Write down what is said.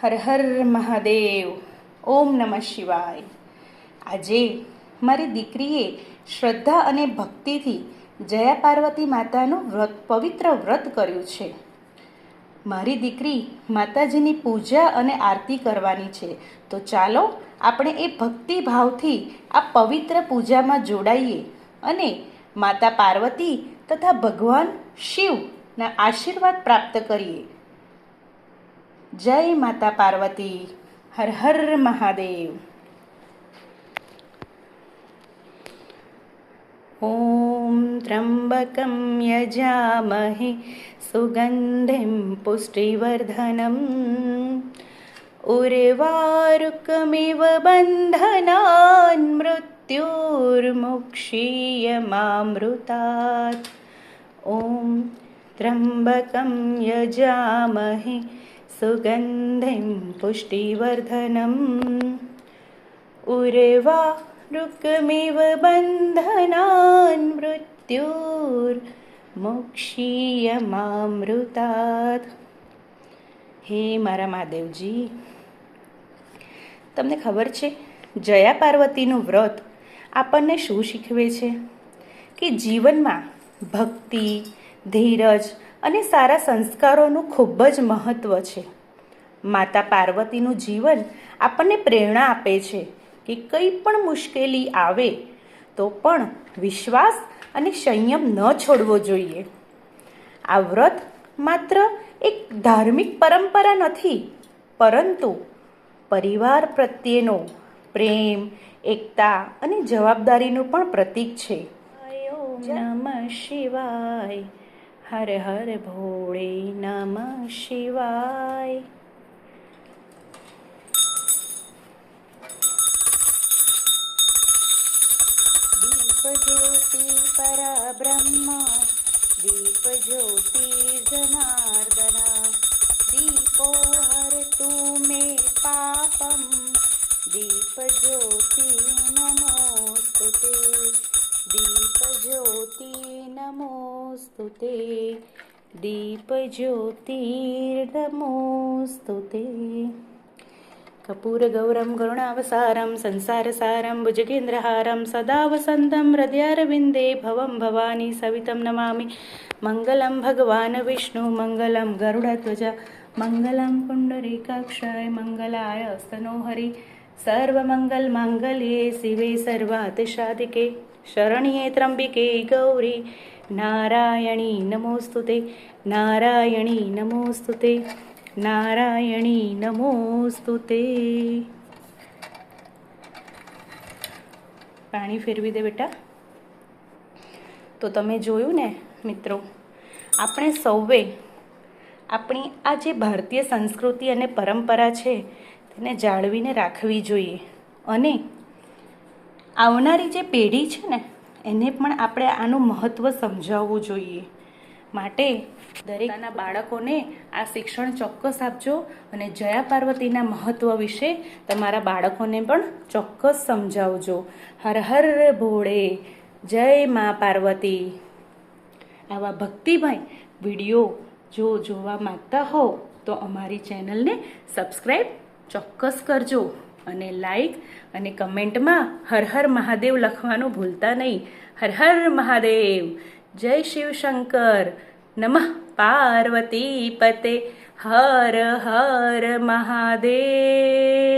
હર હર મહાદેવ. ઓમ નમઃ શિવાય. આજે મારી દીકરીએ શ્રદ્ધા અને ભક્તિથી જયા પાર્વતી માતાનું પવિત્ર વ્રત કર્યું છે. મારી દીકરી માતાજીની પૂજા અને આરતી કરવાની છે, તો ચાલો આપણે એ ભક્તિભાવથી આ પવિત્ર પૂજામાં જોડાઈએ અને માતા પાર્વતી તથા ભગવાન શિવના આશીર્વાદ પ્રાપ્ત કરીએ. જય માતા પાર્વતી. હર હર મહાદેવ. ઓમ ત્રંબકમ યજામહે સુગંધિમ પુષ્ટિવર્ધનમ ઉર્વારુકમિવ બંધનાન મૃત્યુર્મુક્ષીયમામૃતાત. ઓમ ત્રંબકમ યજામહે સુગંધિમ પુષ્ટિવર્ધનમ ઉર્વારુકમિવ બંધનાન મૃત્યુર્મુક્ષીયમામૃતાત. હે મારા મહાદેવજી, તમને ખબર છે જયા પાર્વતીનું વ્રત આપણને શું શીખવે છે? કે જીવનમાં ભક્તિ, ધીરજ અને સારા સંસ્કારોનું ખૂબ જ મહત્ત્વ છે. માતા પાર્વતીનું જીવન આપણને પ્રેરણા આપે છે કે કંઈ પણ મુશ્કેલી આવે તો પણ વિશ્વાસ અને સંયમ ન છોડવો જોઈએ. આ વ્રત માત્ર એક ધાર્મિક પરંપરા નથી, પરંતુ પરિવાર પ્રત્યેનો પ્રેમ, એકતા અને જવાબદારીનું પણ પ્રતીક છે. ઓમ નમઃ શિવાય. હર હર ભોળે નમઃ શિવાય. દીપ જ્યોતિ પરબ્રહ્મ, દીપ જ્યોતિ જનાર્દન, દીપો હરતુ મે પાપમ, દીપ જ્યોતિ નમોસ્તુતે, દીપ જ્યોતિ નમોસ્તુતે, દીપ જ્યોતિર્નમોસ્તુતે. કપૂરગૌરમ કરુણાવસારમ સંસારસારમ ભુજગેન્દ્રહારમ સદા વસંતમ હૃદયારવિંદે ભવમ ભવાની સવિતમ નમામિ. મંગલમ ભગવાન વિષ્ણુ મંગલમ ગરુડધ્વજા મંગલમ પુંડરીકાક્ષાય મંગલાય સ્તનોહરિ. સર્વમંગલ માંગલ્યે શિવે સર્વાર્થસાધિકે શરણ્યે ત્રંબિકે ગૌરી નારાયણી નમોસ્તુતે, નારાયણી નમોસ્તુતે, નારાયણી નમોસ્તુતે. પાણી ફેરવી દે બેટા. તો તમે જોયું ને મિત્રો, આપણે સૌએ આપણી આ જે ભારતીય સંસ્કૃતિ અને પરંપરા છે તેને જાળવીને રાખવી જોઈએ અને આવનારી જે પેઢી છે ને એને પણ આપણે આનું મહત્ત્વ સમજાવવું જોઈએ. માટે દરેકના બાળકોને આ શિક્ષણ ચોક્કસ આપજો અને જયા પાર્વતીના મહત્ત્વ વિશે તમારા બાળકોને પણ ચોક્કસ સમજાવજો. હર હર ભોળે. જય મા પાર્વતી. આવા ભક્તિમય વિડીયો જો જોવા માંગતા હો તો અમારી ચેનલને સબસ્ક્રાઈબ ચોક્કસ કરજો અને લાઈક અને કમેન્ટમાં હર હર મહાદેવ લખવાનું ભૂલતા નહીં. હર હર મહાદેવ. જય શિવશંકર. નમઃ પાર્વતી પતે. હર હર મહાદેવ.